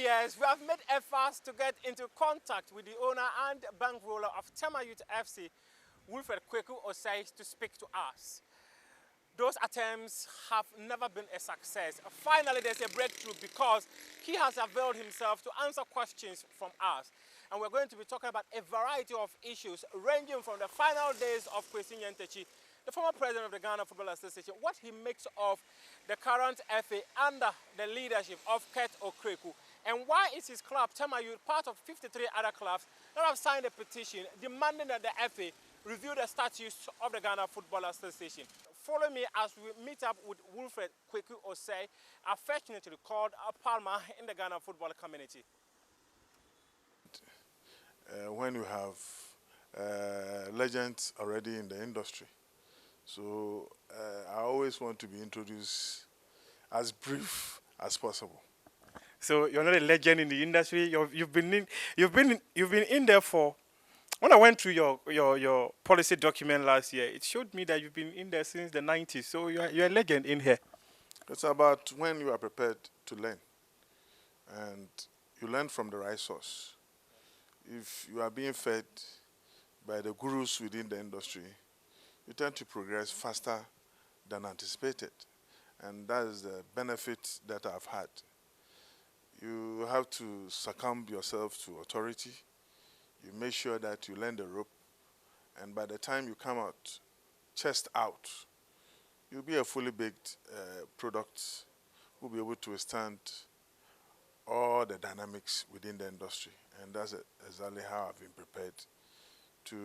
years, we have made efforts to get into contact with the owner and bankroller of Tema Youth FC, Wilfred Kwaku Osei, to speak to us. Those attempts have never been a success. Finally, there's a breakthrough because he has availed himself to answer questions from us. And we're going to be talking about a variety of issues, ranging from the final days of Kwesi Nyantakyi, the former president of the Ghana Football Association, what he makes of the current FA under the leadership of Kurt Okreku, and why is his club, Tema Youth, part of 53 other clubs that have signed a petition demanding that the FA review the statutes of the Ghana Football Association. Follow me as we meet up with Wilfred Kwaku Osei, affectionately called Palma in the Ghana football community. When you have legends already in the industry, so I always want to be introduced as brief as possible. So you're not a legend in the industry. You've been in there for. When I went through your policy document last year, it showed me that you've been in there since the 90s. So you're a legend in here. It's about when you are prepared to learn, and you learn from the right source. If you are being fed by the gurus within the industry, you tend to progress faster than anticipated. And that is the benefit that I've had. You have to succumb yourself to authority. You make sure that you learn the rope. And by the time you come out, chest out, you'll be a fully baked product who will be able to withstand all the dynamics within the industry. And that's exactly how I've been prepared to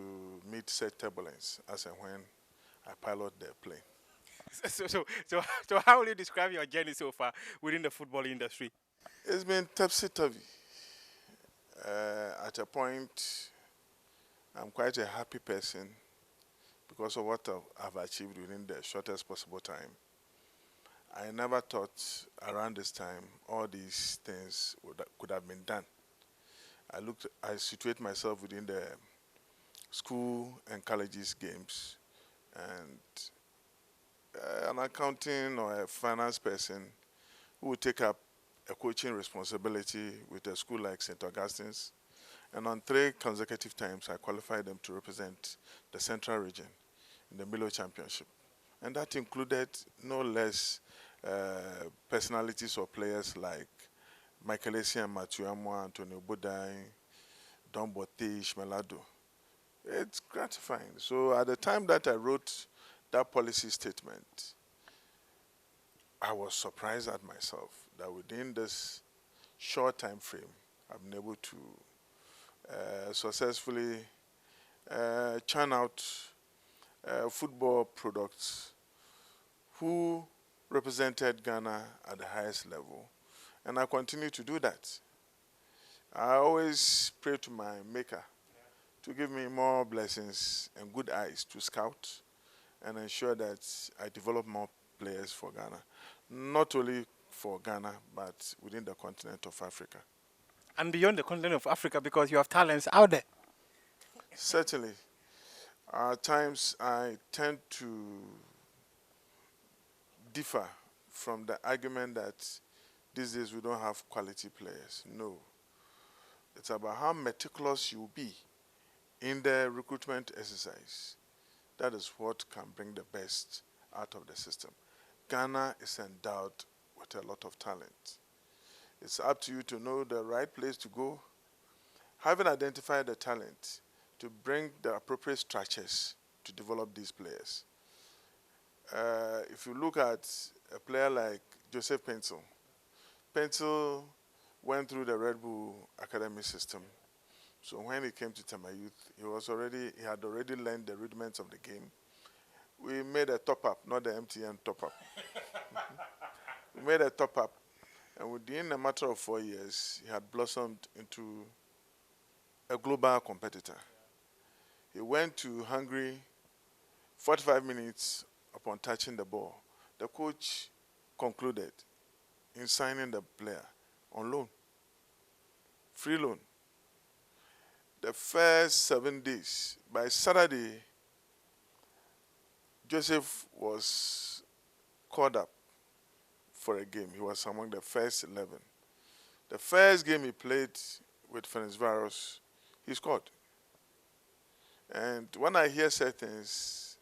meet said turbulence as and when I pilot the plane. So how will you describe your journey so far within the football industry? It's been topsy-turvy. At a point, I'm quite a happy person because of what I've achieved within the shortest possible time. I never thought around this time all these things could have been done. I situate myself within the school and colleges games, and an accounting or a finance person who would take up a coaching responsibility with a school like St. Augustine's. And on 3 consecutive times, I qualified them to represent the Central Region in the Milo Championship. And that included no less personalities or players like Michael Essien and Matthew Amwa, Antonio Bodai, Don Bote, Ishmelado. It's gratifying. So at the time that I wrote that policy statement, I was surprised at myself that within this short time frame, I've been able to successfully churn out football products who represented Ghana at the highest level. And I continue to do that. I always pray to my maker to give me more blessings and good eyes to scout and ensure that I develop more players for Ghana. Not only for Ghana, but within the continent of Africa. And beyond the continent of Africa, because you have talents out there. Certainly. At times, I tend to differ from the argument that these days we don't have quality players. No. It's about how meticulous you be in the recruitment exercise. That is what can bring the best out of the system. Ghana is endowed with a lot of talent. It's up to you to know the right place to go, having identified the talent, to bring the appropriate structures to develop these players. If you look at a player like Joseph Pencil, Pencil went through the Red Bull academy system. So when he came to Tema Youth, he had already learned the rudiments of the game. We made a top-up, not the MTN top-up. We made a top-up, and within a matter of 4 years, he had blossomed into a global competitor. He went to Hungary, 45 minutes upon touching the ball. The coach concluded in signing the player on loan, free loan. The first 7 days, by Saturday, Joseph was called up for a game. He was among the first 11. The first game he played with Ferencváros, he scored. And when I hear such things,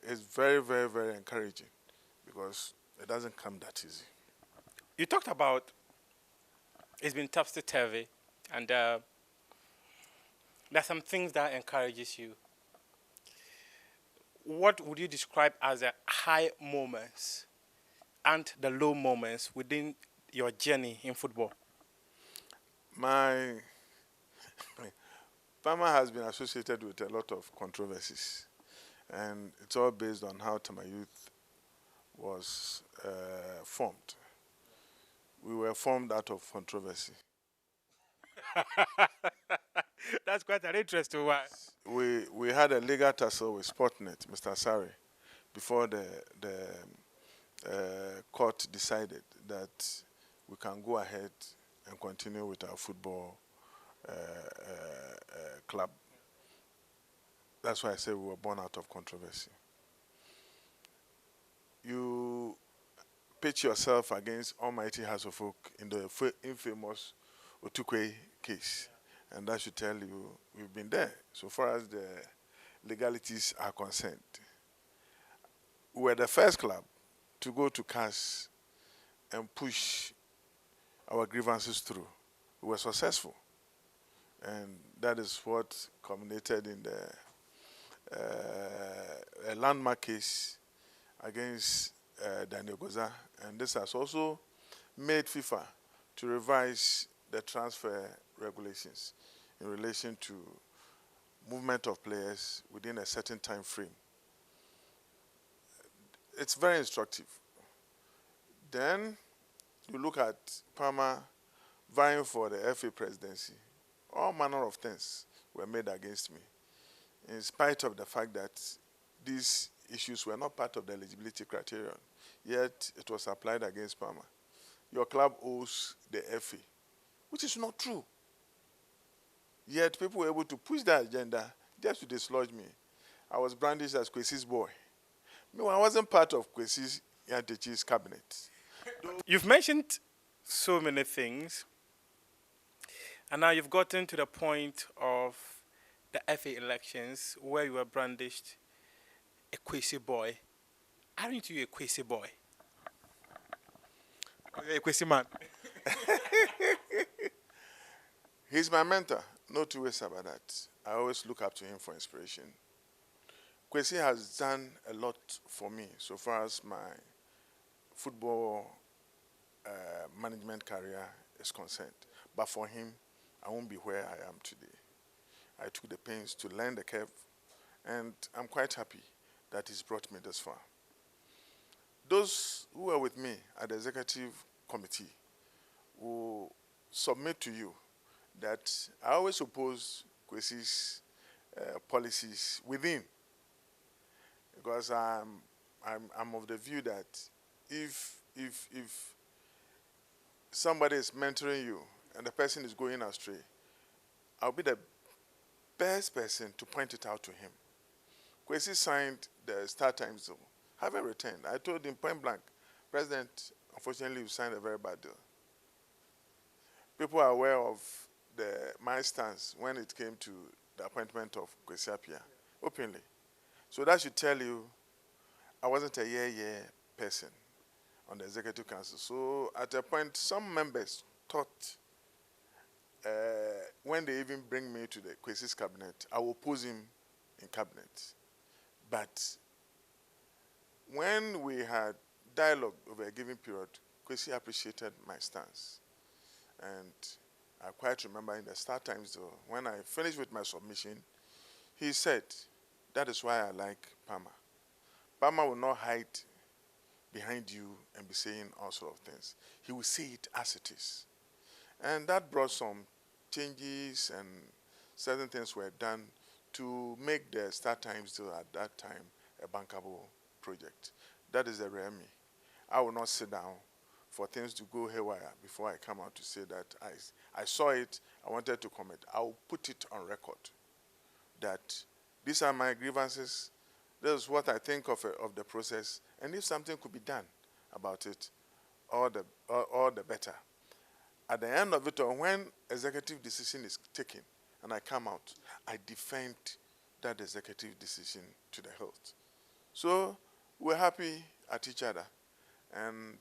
it's very, very, very encouraging because it doesn't come that easy. You talked about it's been topsy-turvy, and there's some things that encourages you. What would you describe as the high moments and the low moments within your journey in football? My Parma has been associated with a lot of controversies, and it's all based on how Tama Youth was formed. We were formed out of controversy. That's quite an interesting one. We had a legal tussle with Sportnet, Mr. Sari, before the court decided that we can go ahead and continue with our football club. That's why I say we were born out of controversy. You pitch yourself against Almighty House of Folk in the infamous Otukwe case, and that should tell you we've been there so far as the legalities are concerned. We were the first club to go to CAS and push our grievances through. We were successful, and that is what culminated in a landmark case against Daniel Goza, and this has also made FIFA to revise the transfer regulations in relation to movement of players within a certain time frame. It's very instructive. Then you look at Parma vying for the FA presidency. All manner of things were made against me, in spite of the fact that these issues were not part of the eligibility criterion, yet it was applied against Parma. Your club owes the FA, which is not true. Yet people were able to push that agenda just to dislodge me. I was brandished as Kwesi's boy. No, I wasn't part of Kwesi Yantechi's cabinet. You've mentioned so many things, and now you've gotten to the point of the FA elections where you were brandished a Kwesi boy. Aren't you a Kwesi boy? A Kwesi man? He's my mentor. No two ways about that. I always look up to him for inspiration. Kwesi has done a lot for me so far as my football management career is concerned. But for him, I won't be where I am today. I took the pains to learn the curve, and I'm quite happy that he's brought me this far. Those who were with me at the executive committee will submit to you that I always oppose Kwesi's policies within, because I'm of the view that if somebody is mentoring you and the person is going astray, I'll be the best person to point it out to him. Kwesi signed the start times deal, haven't returned. I told him point blank, President, unfortunately, you signed a very bad deal. People are aware of my stance when it came to the appointment of Kwesi Appiah, openly. So that should tell you I wasn't a yeah person on the executive council. So at a point, some members thought when they even bring me to the Kwesi's cabinet, I will oppose him in cabinet. But when we had dialogue over a given period, Kwesi appreciated my stance. And I quite remember in the start times, though, when I finished with my submission, he said, that is why I like Parma. Parma will not hide behind you and be saying all sorts of things. He will say it as it is. And that brought some changes, and certain things were done to make the start times deal at that time a bankable project. That is the real me. I will not sit down for things to go haywire before I come out to say that I saw it, I wanted to comment. I will put it on record that these are my grievances, this is what I think of the process, and if something could be done about it, all the better. At the end of it all, when executive decision is taken and I come out, I defend that executive decision to the hilt. So we're happy at each other, and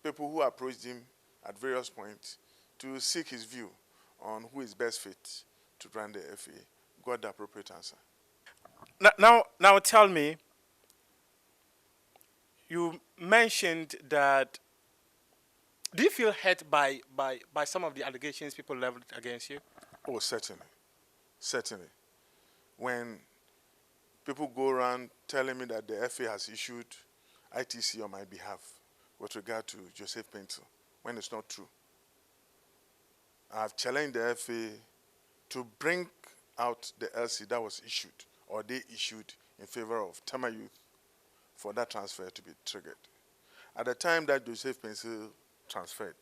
people who approached him at various points to seek his view on who is best fit to run the FA got the appropriate answer. Now tell me, you mentioned that, do you feel hurt by some of the allegations people leveled against you? Oh, certainly. Certainly. When people go around telling me that the FA has issued ITC on my behalf with regard to Joseph Pencil, when it's not true. I've challenged the FA to bring out the LC that was issued, or they issued, in favor of Tama Youth for that transfer to be triggered. At the time that Joseph Pencil transferred,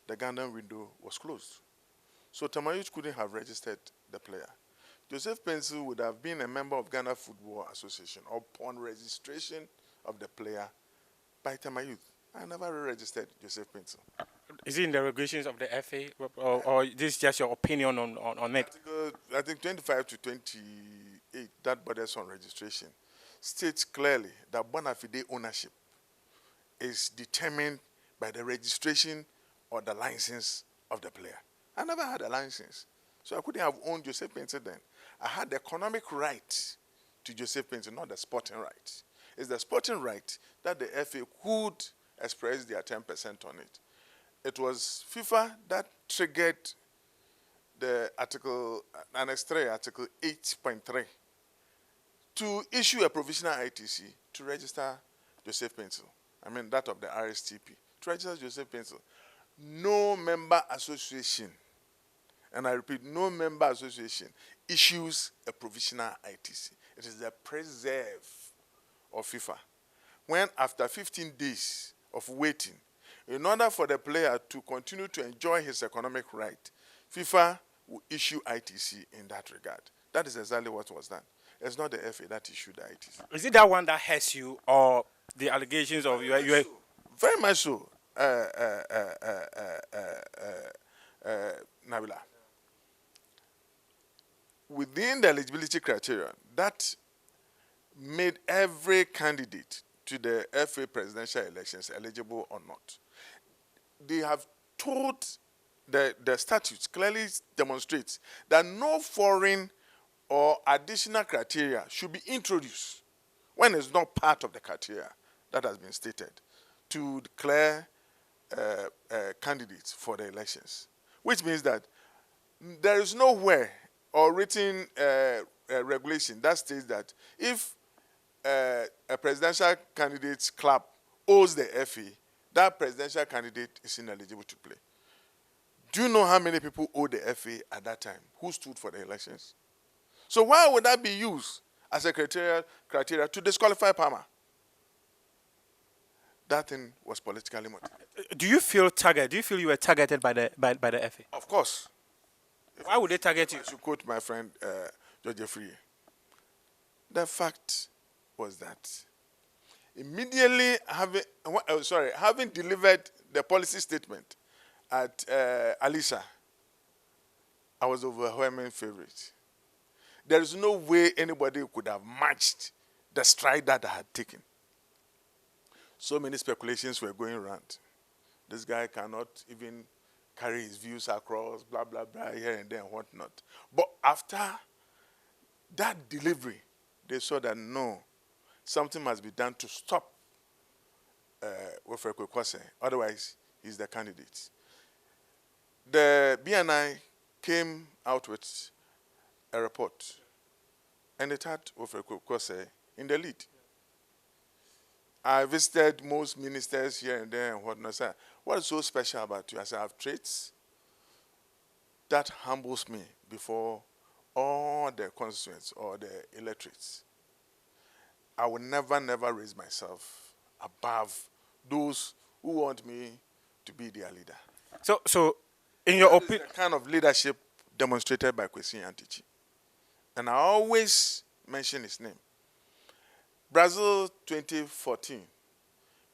the Ghanaian window was closed. So Tama Youth couldn't have registered the player. Joseph Pencil would have been a member of Ghana Football Association upon registration of the player by Tama Youth. I never registered Joseph Pencil. Is it in the regulations of the FA, or this is just your opinion on it? I think 25 to 28, that borders on registration, states clearly that bona fide ownership is determined by the registration or the license of the player. I never had a license, so I couldn't have owned Joseph Pencil then. I had the economic right to Joseph Pencil, not the sporting right. It's the sporting right that the FA could express their 10% on it. It was FIFA that triggered the article, Annex 3, Article 8.3, to issue a provisional ITC to register Joseph Pencil. I mean, that of the RSTP. To register Joseph Pencil. No member association, and I repeat, no member association issues a provisional ITC. It is the preserve of FIFA. When after 15 days of waiting, in order for the player to continue to enjoy his economic right, FIFA will issue ITC in that regard. That is exactly what was done. It's not the FA that issued the ITC. Is it that one that hurts you, or the allegations of you? Very much so, Nabila. Within the eligibility criteria, that made every candidate to the FA presidential elections eligible or not. They have told the statutes clearly demonstrates that no foreign or additional criteria should be introduced when it's not part of the criteria that has been stated to declare candidates for the elections, which means that there is nowhere or written regulation that states that if a presidential candidate's club owes the FA, that presidential candidate is ineligible to play. Do you know how many people owe the FA at that time who stood for the elections? So why would that be used as a criteria to disqualify Palmer? That thing was politically motivated. Do you feel targeted? Do you feel you were targeted by the FA? Of course. Why would they target you? To quote my friend George Free, the fact was that immediately having delivered the policy statement at Alicia, I was overwhelming favorite. There is no way anybody could have matched the stride that I had taken. So many speculations were going around. This guy cannot even carry his views across, blah, blah, blah, here and there and whatnot. But after that delivery, they saw that no, something must be done to stop Wilfred Kwaku Osei. Otherwise, he's the candidate. The BNI came out with a report, and it had Wilfred Kwaku Osei in the lead. I visited most ministers here and there and whatnot. I said, what is so special about you? I said, I have traits that humbles me before all the constituents or the electorates. I will never, never raise myself above those who want me to be their leader. So in your opinion, the kind of leadership demonstrated by Kwesi Antichi. And I always mention his name. Brazil 2014.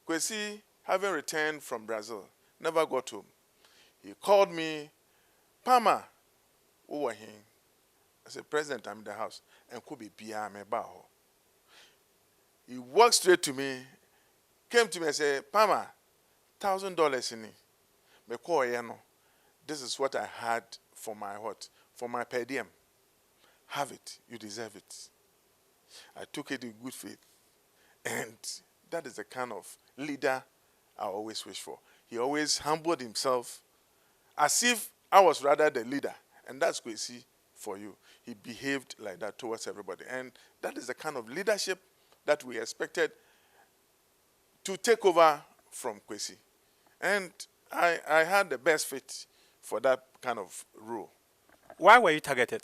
Kwesi, having returned from Brazil, never got home. He called me, Pama, who were him? I said, President, I'm in the house. And could be Pia me bao. He walked straight to me, came to me and said, Pama, $1,000 in it. Me call no. This is what I had for my what? For my per diem. Have it. You deserve it. I took it in good faith. And that is the kind of leader I always wish for. He always humbled himself as if I was rather the leader. And that's Kwesi for you. He behaved like that towards everybody. And that is the kind of leadership that we expected to take over from Kwesi. And I had the best fit for that kind of role. Why were you targeted?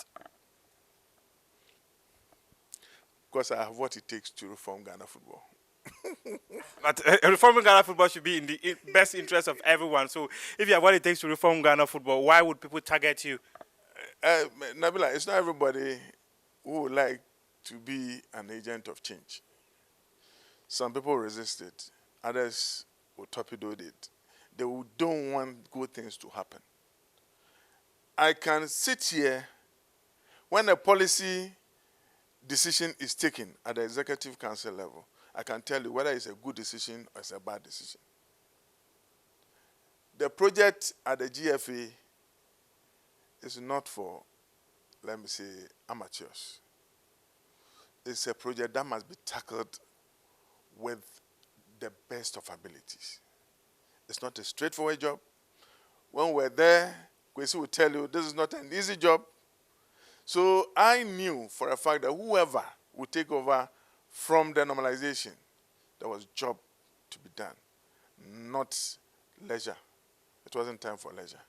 Because I have what it takes to reform Ghana football. But reforming Ghana football should be in the best interest of everyone. So if you have what it takes to reform Ghana football, why would people target you? Nabila, it's not everybody who would like to be an agent of change. Some people resist it. Others will torpedo it. They don't want good things to happen. I can sit here when a policy decision is taken at the executive council level. I can tell you whether it's a good decision or it's a bad decision. The project at the GFA is not for, let me say, amateurs. It's a project that must be tackled with the best of abilities. It's not a straightforward job. When we're there, Kwesi will tell you this is not an easy job. So I knew for a fact that whoever would take over from the normalization, there was job to be done, not leisure. It wasn't time for leisure.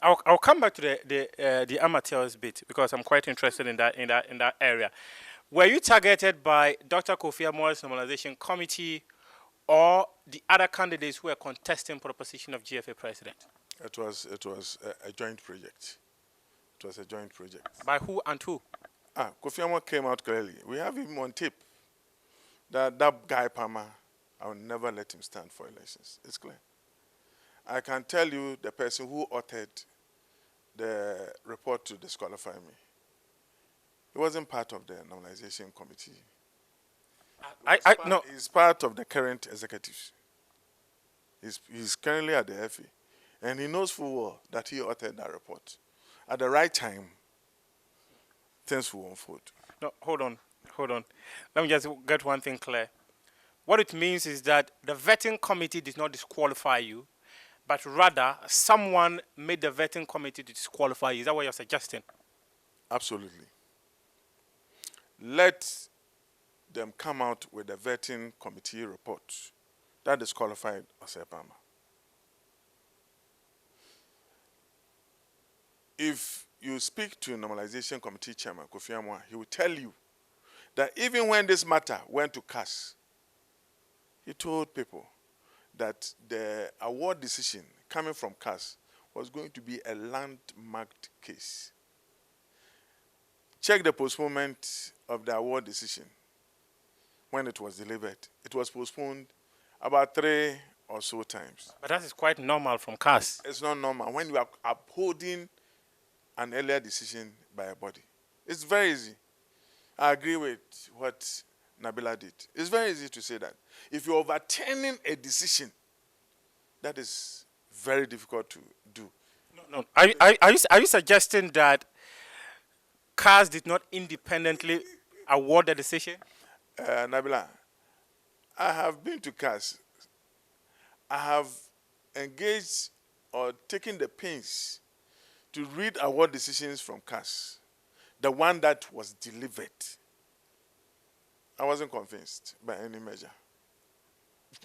I'll come back to the amateurs bit because I'm quite interested in that area. Were you targeted by Dr. Kofi Amoah's normalization committee or the other candidates who were contesting for the position of GFA president? It was a joint project. It was a joint project. By who and who? Kofi Amoah came out clearly. We have him on tape. That guy Pama, I will never let him stand for elections. It's clear. I can tell you the person who authored the report to disqualify me. He wasn't part of the normalization committee. No. He's part of the current executives. He's currently at the FA. And he knows full well that he authored that report. At the right time, things will unfold. No, hold on. Let me just get one thing clear. What it means is that the vetting committee did not disqualify you, but rather someone made the vetting committee to disqualify you. Is that what you're suggesting? Absolutely. Let them come out with the vetting committee report that disqualified Osei Pama. If you speak to normalization committee chairman Kofi Amoah, he will tell you that even when this matter went to CAS, he told people that the award decision coming from CAS was going to be a landmarked case. Check the postponement of the award decision when it was delivered. It was postponed about 3 or so times. But that is quite normal from CAS. It's not normal when you are upholding an earlier decision by a body. It's very easy. I agree with what Nabila did. It's very easy to say that. If you're overturning a decision, that is very difficult to do. No. Are you suggesting that CAS did not independently award the decision? Nabila, I have been to CAS. I have engaged or taken the pains to read award decisions from CAS, the one that was delivered. I wasn't convinced by any measure.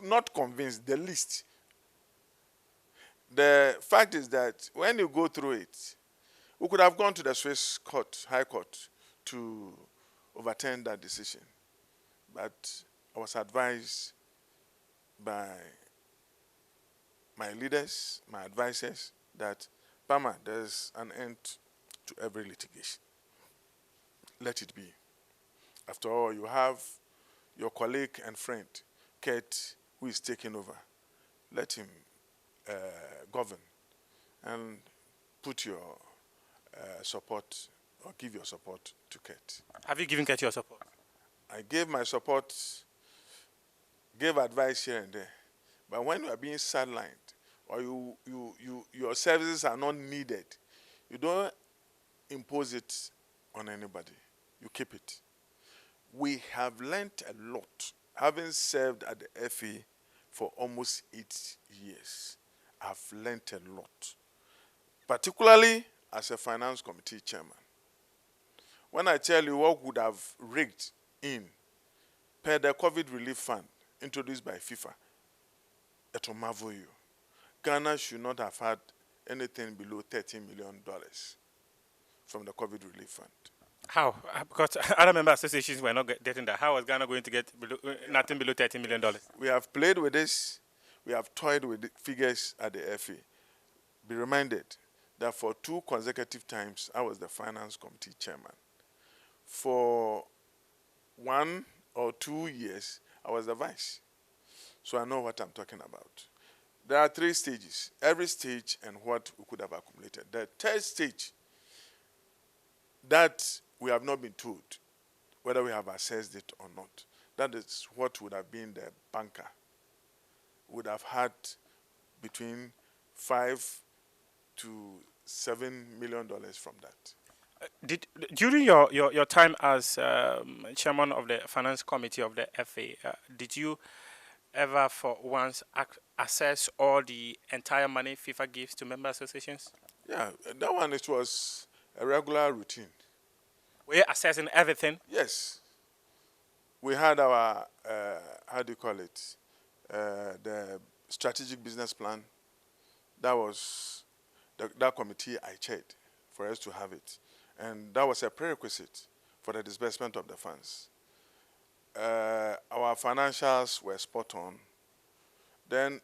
Not convinced, the least. The fact is that when you go through it, we could have gone to the Swiss court, High Court, to overturn that decision. But I was advised by my leaders, my advisors, that, Pama, there's an end to every litigation. Let it be. After all, you have your colleague and friend, Kurt, who is taking over. Let him govern. and put your support or give your support to Kurt. Have you given Kurt your support? I gave my support, gave advice here and there. But when you are being sidelined or your services are not needed, you don't impose it on anybody. You keep it. We have learned a lot. Having served at the FA for almost 8 years, I've learned a lot, particularly as a finance committee chairman. When I tell you what would have rigged in per the COVID relief fund introduced by FIFA, it will marvel you. Ghana should not have had anything below $13 million from the COVID relief fund. How? Because other member associations were not getting that. How was Ghana going to get nothing below $13 million? We have played with this. We have toyed with the figures at the FA. Be reminded that for 2 consecutive times, I was the finance committee chairman. For 1 or 2 years, I was the vice. So I know what I'm talking about. There are 3 stages. Every stage and what we could have accumulated. The third stage, that we have not been told whether we have assessed it or not. That is what would have been the banker. Would have had between $5 to $7 million from that. During your time as chairman of the finance committee of the FA, did you ever for once assess all the entire money FIFA gives to member associations? Yeah, that one, it was a regular routine. Were you assessing everything? Yes. We had our, how do you call it, the strategic business plan. That was that committee I chaired for us to have it. And that was a prerequisite for the disbursement of the funds. Our financials were spot on. Then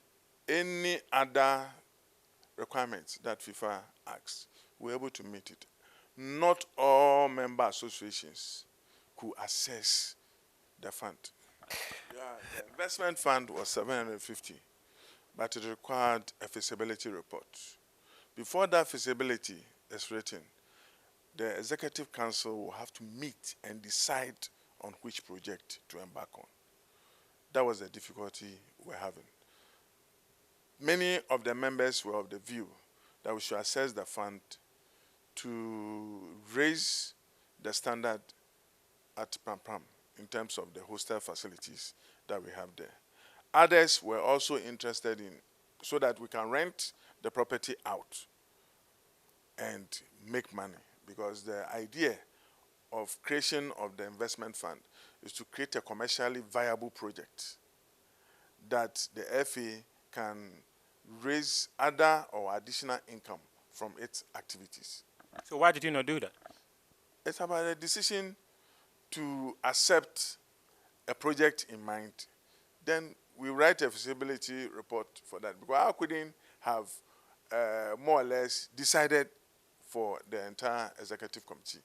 any other requirements that FIFA asked, we were able to meet it. Not all member associations could access the fund. Yeah, the investment fund was 750, but it required a feasibility report. Before that feasibility is written, the Executive Council will have to meet and decide on which project to embark on. That was the difficulty we're having. Many of the members were of the view that we should assess the fund to raise the standard at Pram in terms of the hostel facilities that we have there. Others were also interested in so that we can rent the property out and make money, because the idea of creation of the investment fund is to create a commercially viable project that the FA can raise other or additional income from its activities. So why did you not do that? It's about a decision to accept a project in mind. Then we write a feasibility report for that, because I couldn't have more or less decided for the entire executive committee.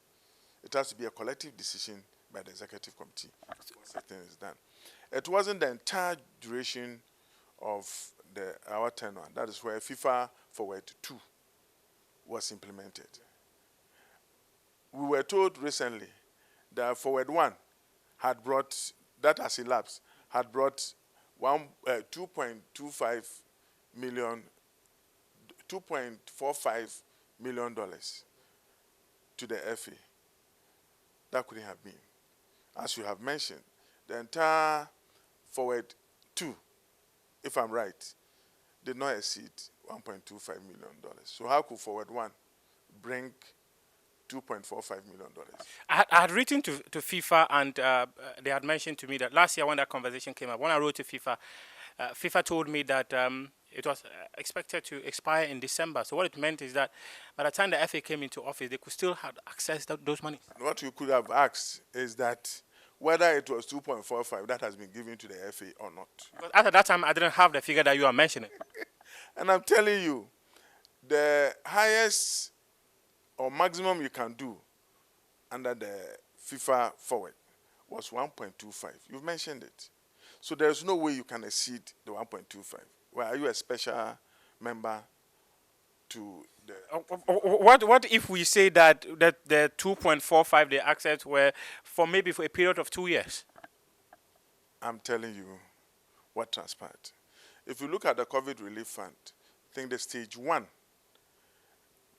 It has to be a collective decision by the executive committee once the thing is done. It wasn't the entire duration of our tenure. That is where FIFA Forward 2 was implemented. We were told recently that Forward 1 had brought, that has elapsed, had brought $2.45 million to the FA. That couldn't have been. As you have mentioned, the entire Forward 2, if I'm right, did not exceed $1.25 million. So how could Forward 1 bring $2.45 million? I had written to FIFA, and they had mentioned to me that last year when that conversation came up, when I wrote to FIFA, FIFA told me that it was expected to expire in December. So what it meant is that by the time the FA came into office, they could still have access to those money. What you could have asked is that whether it was 2.45 that has been given to the FA or not. Because at that time, I didn't have the figure that you are mentioning. And I'm telling you, the highest or maximum you can do under the FIFA Forward was 1.25. You've mentioned it. So there's no way you can exceed the 1.25. Well, are you a special member to the... What if we say that the 2.45 they accept were for maybe for a period of 2 years? I'm telling you what transpired. If you look at the COVID relief fund, I think the stage 1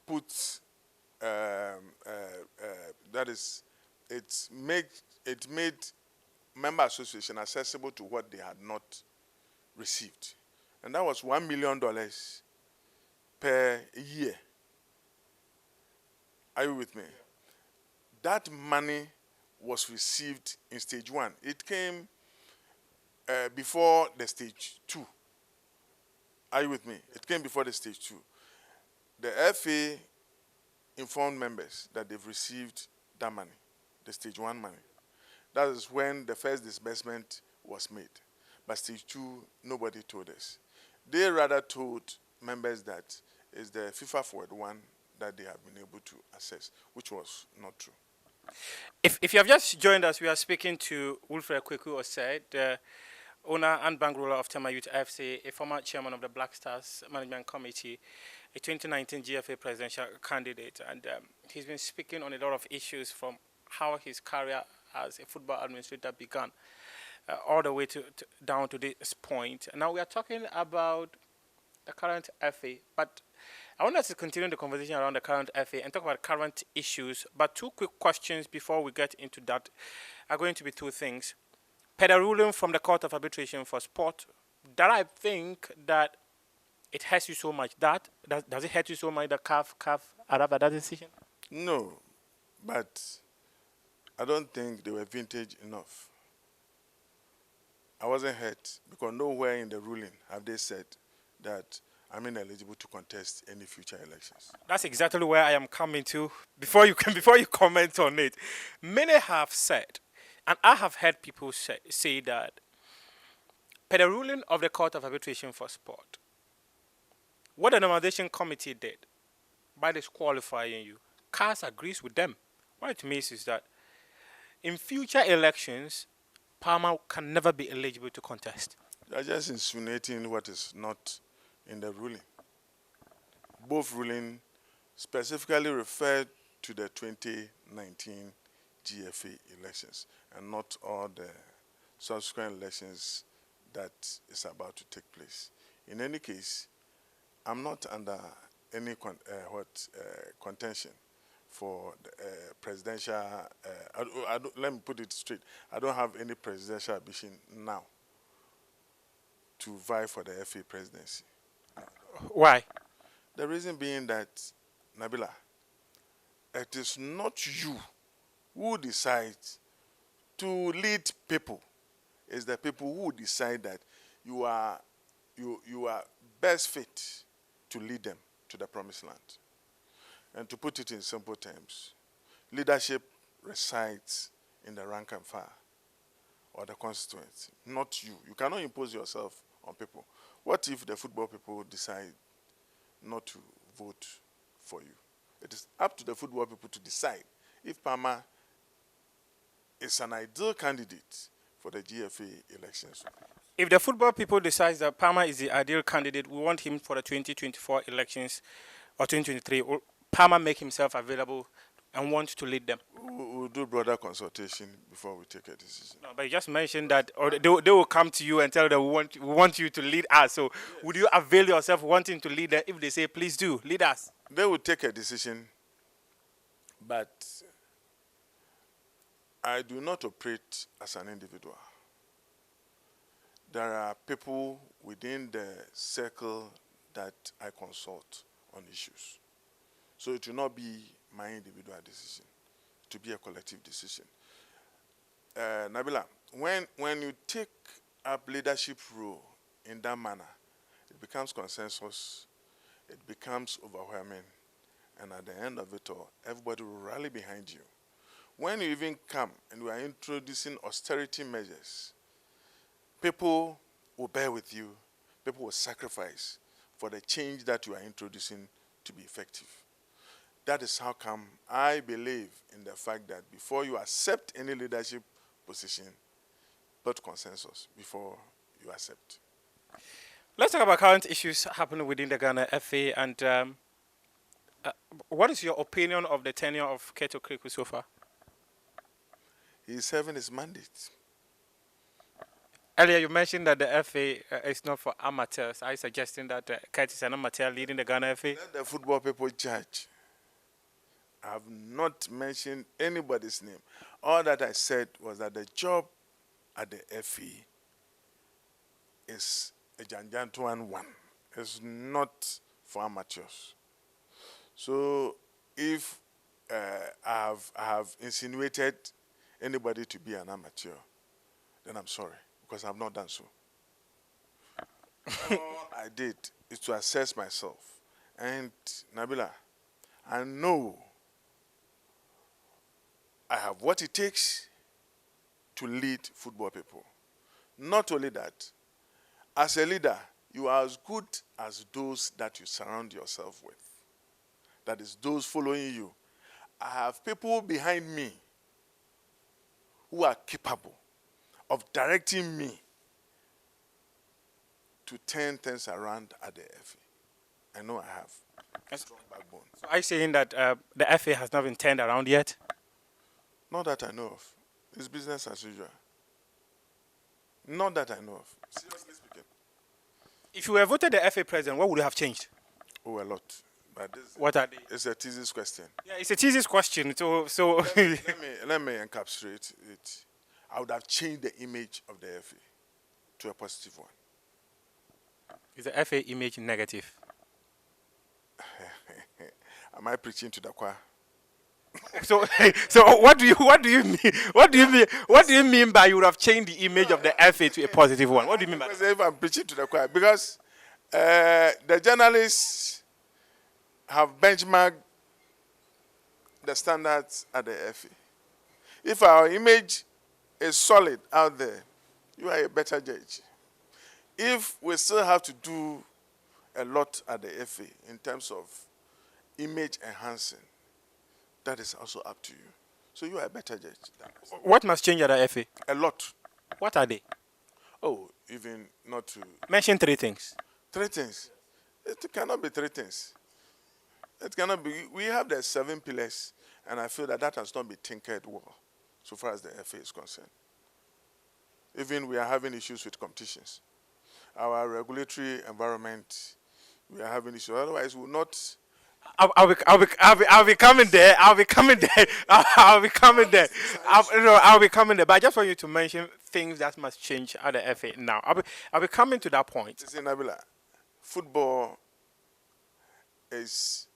puts that is, it made member association accessible to what they had not received, and that was $1 million per year. Are you with me? That money was received in stage 1. It came before the stage 2. Are you with me? It came before the stage 2. The FA informed members that they've received that money, the stage 1 money. That is when the first disbursement was made. But stage 2, nobody told us. They rather told members that it's the FIFA Forward 1 that they have been able to access, which was not true. If you have just joined us, we are speaking to Wilfred Kwaku Osei, the owner and bankroller of Tema Youth FC, a former chairman of the Black Stars Management Committee, a 2019 GFA presidential candidate, and he's been speaking on a lot of issues from how his career as a football administrator began all the way down to this point. Now we are talking about the current FA, but I want us to continue the conversation around the current FA and talk about current issues. But 2 quick questions before we get into that are going to be 2 things. Per the ruling from the Court of Arbitration for Sport, that I think that it hurts you so much. Does it hurt you so much, the CAF arrived at that decision? No, but I don't think they were vintage enough. I wasn't hurt because nowhere in the ruling have they said that I'm ineligible to contest any future elections. That's exactly where I am coming to. Before you comment on it, many have said, and I have heard people say that per the ruling of the Court of Arbitration for Sport, what the nomination committee did by disqualifying you, CAS agrees with them. What it means is that in future elections, Palmer can never be eligible to contest. They're just insinuating what is not in the ruling. Both rulings specifically referred to the 2019 GFA elections and not all the subsequent elections that is about to take place. In any case, I'm not under any contention for the presidential. Let me put it straight. I don't have any presidential ambition now to vie for the FA presidency. Why? The reason being that, Nabila, it is not you who decides to lead people. It's the people who decide that you are best fit to lead them to the promised land. And to put it in simple terms, leadership resides in the rank and file or the constituents, not you. You cannot impose yourself on people. What if the football people decide not to vote for you? It is up to the football people to decide if Palmer is an ideal candidate for the GFA elections. If the football people decide that Palmer is the ideal candidate, we want him for the 2024 elections or 2023. Will Palmer make himself available and want to lead them? We'll do broader consultation before we take a decision. No, but you just mentioned that, or they will come to you and tell them we want you to lead us. So would you avail yourself wanting to lead them if they say, please do, lead us? They will take a decision, but I do not operate as an individual. There are people within the circle that I consult on issues. So it will not be my individual decision, to be a collective decision. Nabila, when you take up leadership role in that manner, it becomes consensus, it becomes overwhelming, and at the end of it all, everybody will rally behind you. When you even come and we are introducing austerity measures, people will bear with you, people will sacrifice for the change that you are introducing to be effective. That is how come I believe in the fact that before you accept any leadership position, build consensus before you accept. Let's talk about current issues happening within the Ghana FA, and What is your opinion of the tenure of Kwaku Osei so far? He's serving his mandate. Earlier, you mentioned that the FA is not for amateurs. Are you suggesting that Kwaku is an amateur leading the Ghana FA? Let the football people judge. I have not mentioned anybody's name. All that I said was that the job at the FA is a Janjantuan one. It's not for amateurs. So if I have insinuated anybody to be an amateur, then I'm sorry, because I've not done so. All I did is to assess myself. And Nabila, I know I have what it takes to lead football people. Not only that, as a leader, you are as good as those that you surround yourself with. That is, those following you. I have people behind me who are capable of directing me to turn things around at the FA. I know I have a strong backbone. So are you saying that the FA has not been turned around yet? Not that I know of. It's business as usual. Not that I know of. Seriously speaking. If you were voted the FA president, what would you have changed? Oh, a lot. But this What are they? It's a thesis question. Yeah, it's a thesis question. So let me encapsulate it. I would have changed the image of the FA to a positive one. Is the FA image negative? Am I preaching to the choir? So what do you mean? What do you mean by you would have changed the image of the FA to a positive one? What do you mean by that? If I'm preaching to the choir, because the journalists have benchmarked the standards at the FA. If our image is solid out there, you are a better judge. If we still have to do a lot at the FA in terms of image enhancing, that is also up to you. So you are a better judge. What must change at the FA? A lot. What are they? Oh, even not to... Mention 3 things. 3 things. It cannot be 3 things. It cannot be. We have the 7 pillars, and I feel that has not been tinkered well, so far as the FA is concerned. Even we are having issues with competitions. Our regulatory environment, we are having issues. Otherwise, we will not... I'll be coming there. I'll be coming there. I'll be coming there. I'll be coming there. But I just want you to mention things that must change at the FA now. I'll be coming to that point. You see, Nabila, football is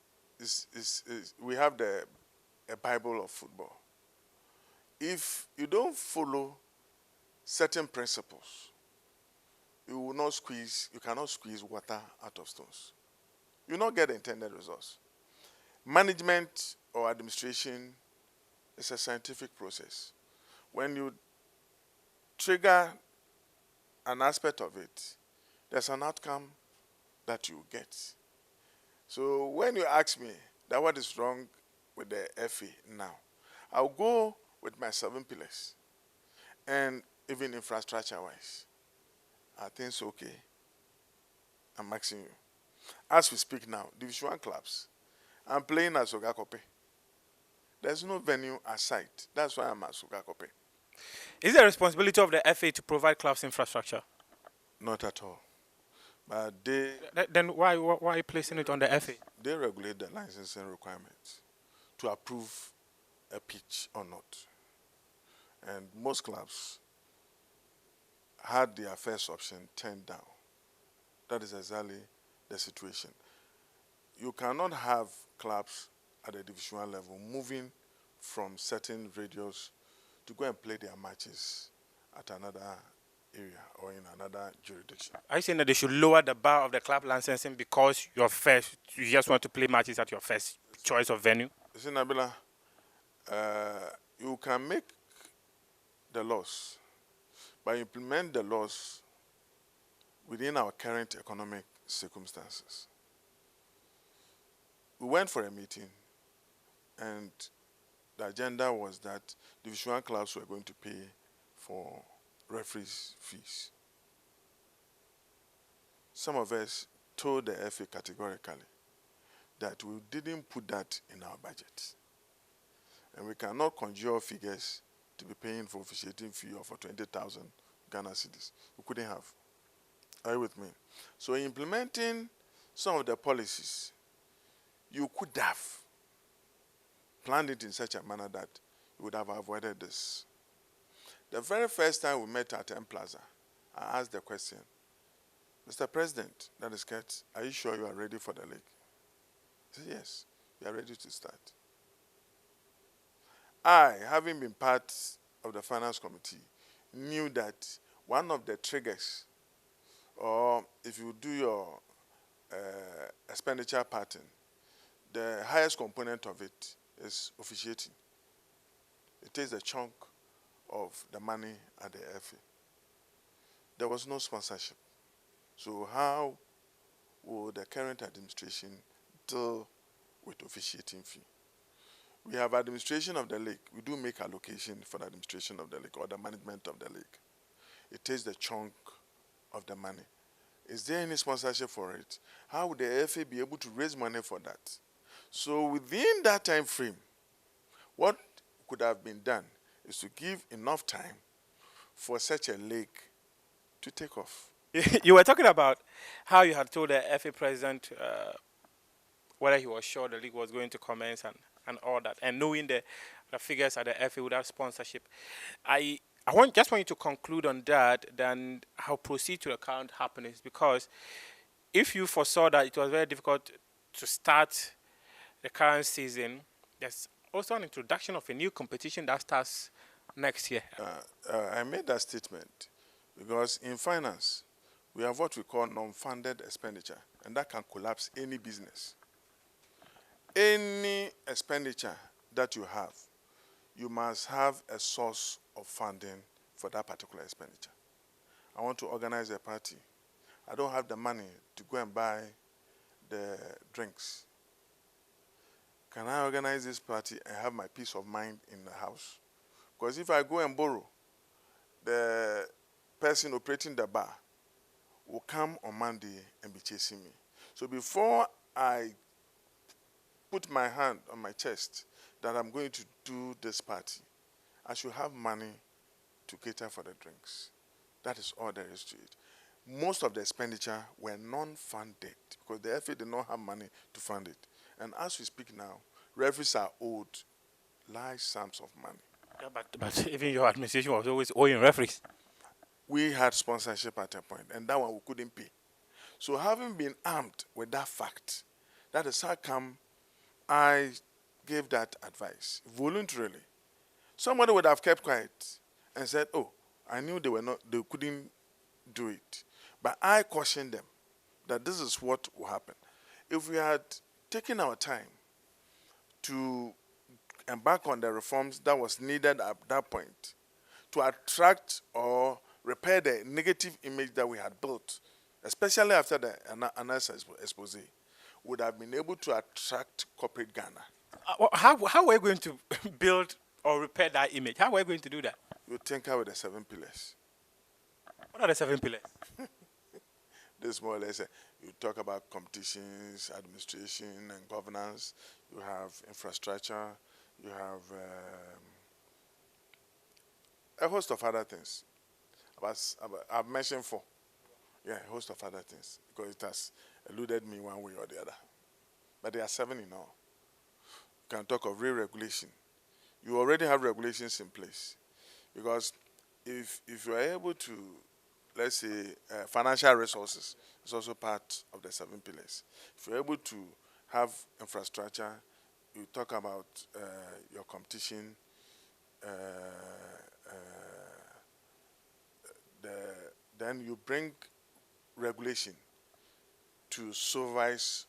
we have a Bible of football. If you don't follow certain principles, you cannot squeeze water out of stones. You will not get the intended results. Management or administration is a scientific process. When you trigger an aspect of it, there's an outcome that you get. So when you ask me that what is wrong with the FA now, I'll go with my 7 pillars. And even infrastructure-wise, I think it's okay. I'm asking you. As we speak now, Division 1 clubs, I'm playing at Sogakope. There's no venue aside. That's why I'm at Sogakope. Is it the responsibility of the FA to provide clubs infrastructure? Not at all. But they... Then why are you placing it on the FA? They regulate the licensing requirements to approve a pitch or not. And most clubs had their first option turned down. That is exactly the situation. You cannot have clubs at the Division 1 level moving from certain radios to go and play their matches at another area or in another jurisdiction. Are you saying that they should lower the bar of the club licensing because you just want to play matches at your first choice of venue? You see, Nabila, you can make the laws, but implement the laws within our current economic circumstances. We went for a meeting, and the agenda was that Division 1 clubs were going to pay for referees' fees. Some of us told the FA categorically that we didn't put that in our budget. And we cannot conjure figures to be paying for officiating fee of 20,000 Ghana cedis. We couldn't have. Are you with me? So implementing some of the policies, you could have planned it in such a manner that you would have avoided this. The very first time we met at M Plaza, I asked the question, Mr. President, that is Kurt, are you sure you are ready for the league? He said, yes, we are ready to start. I, having been part of the finance committee, knew that one of the triggers, or if you do your expenditure pattern, the highest component of it is officiating. It takes a chunk of the money at the FA. There was no sponsorship. So how will the current administration deal with officiating fee? We have administration of the league. We do make allocation for the administration of the league or the management of the league. It takes the chunk of the money. Is there any sponsorship for it? How would the FA be able to raise money for that? So within that time frame, what could have been done is to give enough time for such a league to take off. You were talking about how you had told the FA president whether he was sure the league was going to commence and all that, and knowing the figures at the FA without sponsorship. I just want you to conclude on that, then I'll proceed to the current happenings, because if you foresaw that it was very difficult to start the current season, there's also an introduction of a new competition that starts next year. I made that statement because in finance, we have what we call non-funded expenditure, and that can collapse any business. Any expenditure that you have, you must have a source of funding for that particular expenditure. I want to organize a party. I don't have the money to go and buy the drinks. Can I organize this party and have my peace of mind in the house? Because if I go and borrow, the person operating the bar will come on Monday and be chasing me. So before I put my hand on my chest that I'm going to do this party, I should have money to cater for the drinks. That is all there is to it. Most of the expenditure were non-funded because the FA did not have money to fund it. And as we speak now, referees are owed large sums of money. Yeah, but even your administration was always owing referees. We had sponsorship at a point, and that one we couldn't pay. So having been armed with that fact, that is how come I gave that advice voluntarily. Somebody would have kept quiet and said, oh, I knew they couldn't do it. But I cautioned them that this is what will happen. If we had taken our time to embark on the reforms that was needed at that point to attract or repair the negative image that we had built, especially after the Anasa expose, would have been able to attract corporate Ghana. How are we going to build or repair that image? How are we going to do that? You tinker with the 7 pillars. What are the 7 pillars? This more or less, you talk about competitions, administration, and governance. You have infrastructure. You have a host of other things. I've mentioned 4. Yeah, a host of other things, because it has eluded me one way or the other. But there are 7 in all. You can talk of re-regulation. You already have regulations in place. Because if you are able to, let's say, financial resources is also part of the 7 pillars. If you're able to have infrastructure, you talk about your competition, then you bring regulation to supervise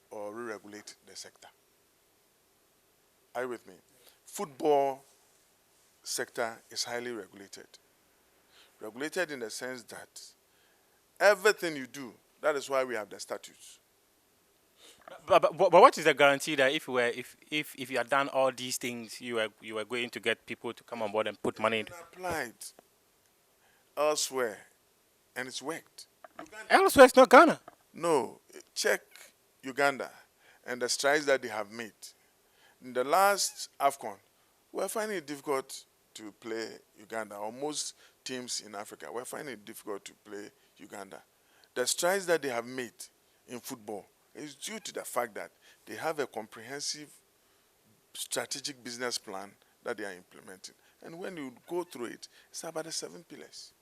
or re-regulate the sector. Are you with me? Football sector is highly regulated. Regulated in the sense that everything you do, that is why we have the statutes. But what is the guarantee that if you had done all these things, you were going to get people to come on board and put money into? Applied elsewhere, and it's worked. Elsewhere, it's not Ghana. No, check Uganda. and the strides that they have made. In the last AFCON, we're finding it difficult to play Uganda, or most teams in Africa, we're finding it difficult to play Uganda. The strides that they have made in football is due to the fact that they have a comprehensive strategic business plan that they are implementing. And when you go through it, it's about the 7 pillars.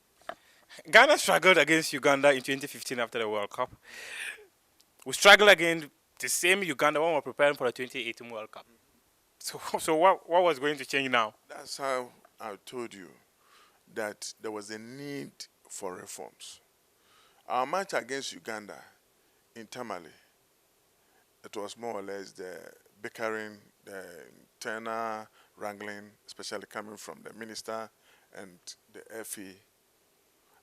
Ghana struggled against Uganda in 2015 after the World Cup. We struggled against the same Uganda when we were preparing for the 2018 World Cup. So what was going to change now? That's how I told you that there was a need for reforms. Our match against Uganda in Tamale, it was more or less the bickering, the internal wrangling, especially coming from the minister and the FA.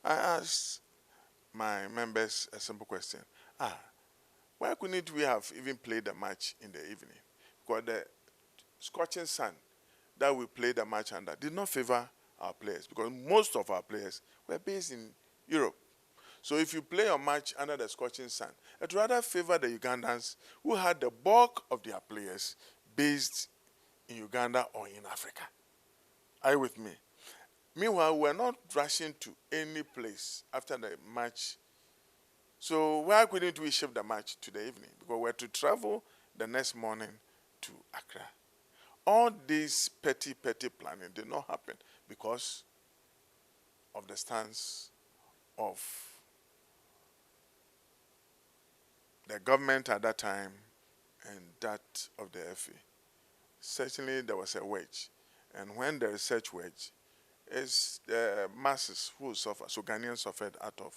I asked my members a simple question. Why couldn't we have even played the match in the evening? Because the scorching sun that we played the match under did not favor our players, because most of our players were based in Europe. So if you play a match under the scorching sun, it rather favor the Ugandans who had the bulk of their players based in Uganda or in Africa. Are you with me? Meanwhile, we're not rushing to any place after the match. So why couldn't we shift the match to the evening? Because we're to travel the next morning to Accra. All this petty planning did not happen because of the stance of the government at that time and that of the FA. Certainly there was a wedge. And when there is such wedge, it's the masses who suffer. So Ghanaians suffered out of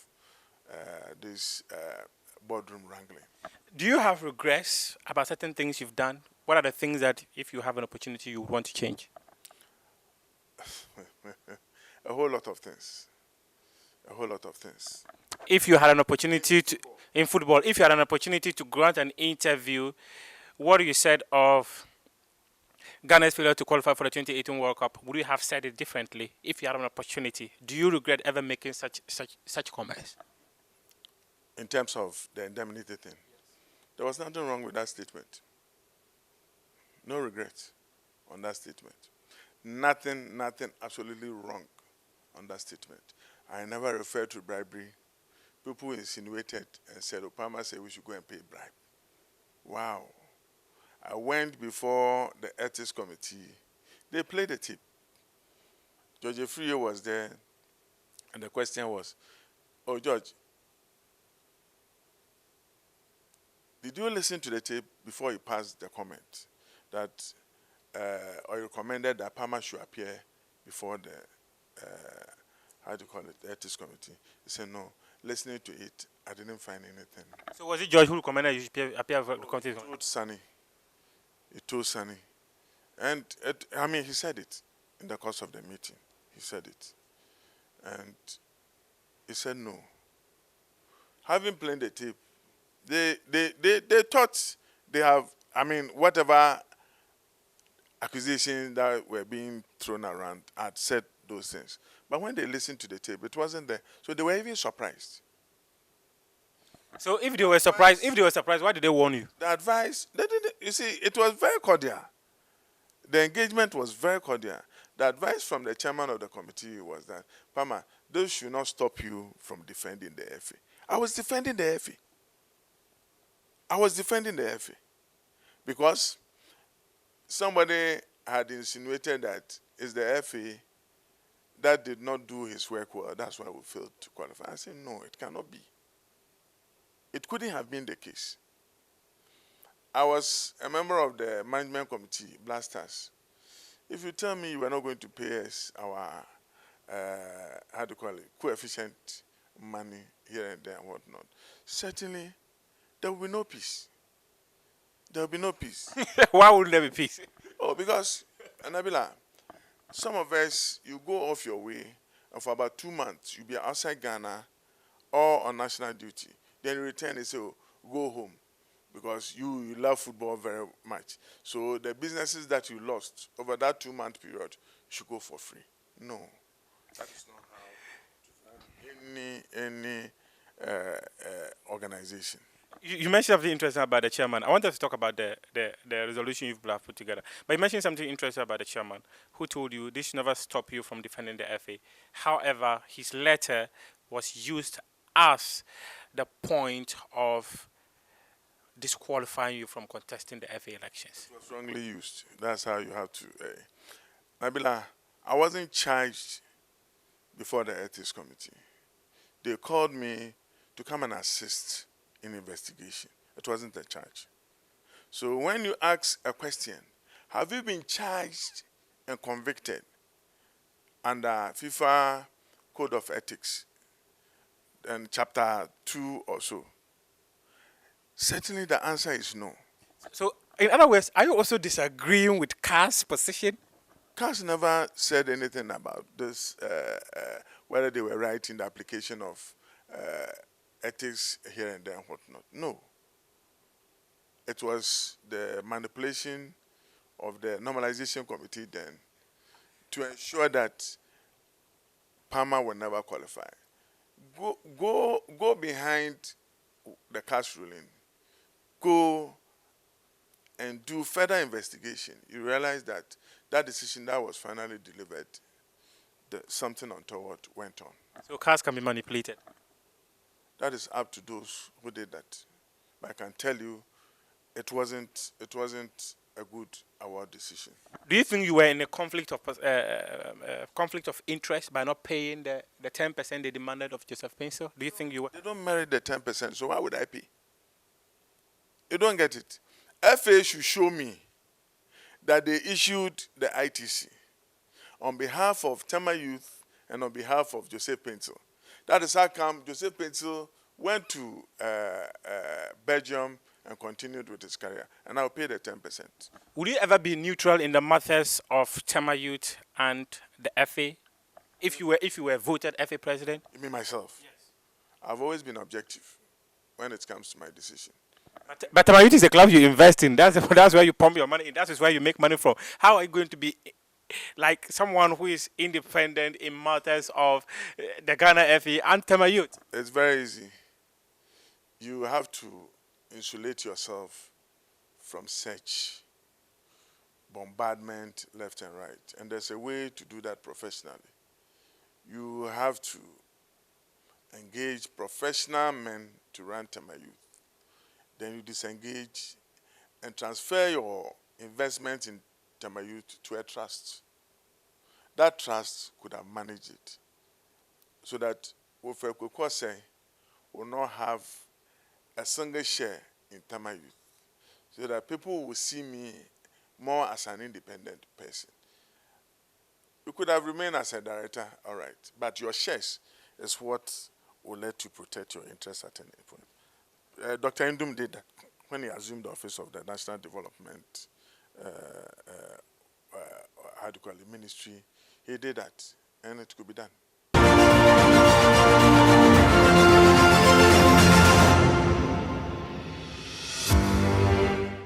this boardroom wrangling. Do you have regrets about certain things you've done? What are the things that, if you have an opportunity, you would want to change? A whole lot of things. A whole lot of things. If you had an opportunity to, in football, if you had an opportunity to grant an interview, what you said of Ghana's failure to qualify for the 2018 World Cup, would you have said it differently if you had an opportunity? Do you regret ever making such comments? In terms of the indemnity thing, there was nothing wrong with that statement. No regret on that statement. Nothing absolutely wrong on that statement. I never referred to bribery. People insinuated and said, Obama said we should go and pay bribe. Wow. I went before the ethics committee. They played the tape. George Efrio was there, and the question was, oh, George, did you listen to the tape before you passed the comment that, or you recommended that Palmer should appear before the, how do you call it, the ethics committee? He said, no. Listening to it, I didn't find anything. So was it George who recommended you should appear for the committee? He told Sunny. He told Sunny. And, I mean, he said it in the course of the meeting. He said it. And he said no. Having played the tape, they thought they have, I mean, whatever accusations that were being thrown around had said those things. But when they listened to the tape, it wasn't there. So they were even surprised. So if they were surprised, why did they warn you? The advice, they didn't, you see, it was very cordial. The engagement was very cordial. The advice from the chairman of the committee was that, Palmer, those should not stop you from defending the FA. I was defending the FA. I was defending the FA. Because somebody had insinuated that it's the FA that did not do his work well. That's why we failed to qualify. I said, no, it cannot be. It couldn't have been the case. I was a member of the management committee, Blasters. If you tell me you are not going to pay us our, how do you call it, coefficient money here and there and whatnot, certainly there will be no peace. There will be no peace. Why would there be peace? Oh, because, Nabila, some of us, you go off your way, and for about 2 months, you'll be outside Ghana or on national duty. Then you return and say, oh, go home, because you love football very much. So the businesses that you lost over that 2-month period should go for free. No, that is not how to run any organization. You mentioned something interesting about the chairman. I wanted to talk about the resolution you've put together. But you mentioned something interesting about the chairman who told you this should never stop you from defending the FA. However, his letter was used as the point of disqualifying you from contesting the FA elections. It was wrongly used. That's how you have to. Nabila, I wasn't charged before the ethics committee. They called me to come and assist in investigation. It wasn't a charge. So when you ask a question, have you been charged and convicted under FIFA Code of Ethics and Chapter 2 or so? Certainly the answer is no. So, in other words, are you also disagreeing with CAS's position? CAS never said anything about this, whether they were right in the application of ethics here and there and whatnot. No. It was the manipulation of the normalization committee then to ensure that Palmer will never qualify. Go behind the CAS ruling. Go and do further investigation. You realize that that decision that was finally delivered, something untoward went on. So CAS can be manipulated? That is up to those who did that. But I can tell you, it wasn't a good award decision. Do you think you were in a conflict of interest by not paying the 10% they demanded of Joseph Pencil? Do you think you were? They don't merit the 10%, so why would I pay? You don't get it. FA should show me that they issued the ITC on behalf of Tema Youth and on behalf of Joseph Pencil. That is how come Joseph Pencil went to Belgium and continued with his career, and I'll pay the 10%. Would you ever be neutral in the matters of Tema Youth and the FA, if you were voted FA president? You mean myself? Yes. I've always been objective when it comes to my decision. But Tema Youth is the club you invest in. That's where you pump your money in. That is where you make money from. How are you going to be like someone who is independent in matters of the Ghana FA and Tema Youth? It's very easy. You have to insulate yourself from such bombardment left and right. And there's a way to do that professionally. You have to engage professional men to run Tema Youth. Then you disengage and transfer your investment in Tema Youth to a trust. That trust could have managed it so that Wilfred Kwaku Osei will not have a single share in Tema Youth, so that people will see me more as an independent person. You could have remained as a director, all right, but your shares is what will let you protect your interests at any point. Dr. Ndum did that when he assumed the office of the National Development, how do you call it, Ministry. He did that, and it could be done.